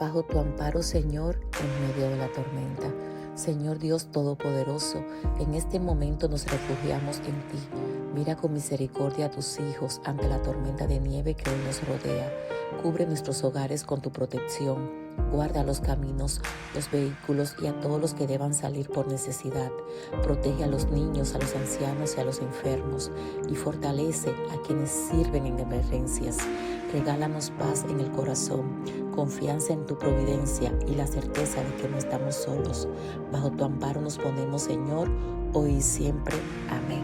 bajo tu amparo, Señor, en medio de la tormenta. Señor Dios Todopoderoso, en este momento nos refugiamos en ti. Mira con misericordia a tus hijos ante la tormenta de nieve que hoy nos rodea. Cubre nuestros hogares con tu protección. Guarda los caminos, los vehículos y a todos los que deban salir por necesidad. Protege a los niños, a los ancianos y a los enfermos, y fortalece a quienes sirven en emergencias. Regálanos paz en el corazón, confianza en tu providencia y la certeza de que no estamos solos. Bajo tu amparo nos ponemos, Señor, hoy y siempre. Amén.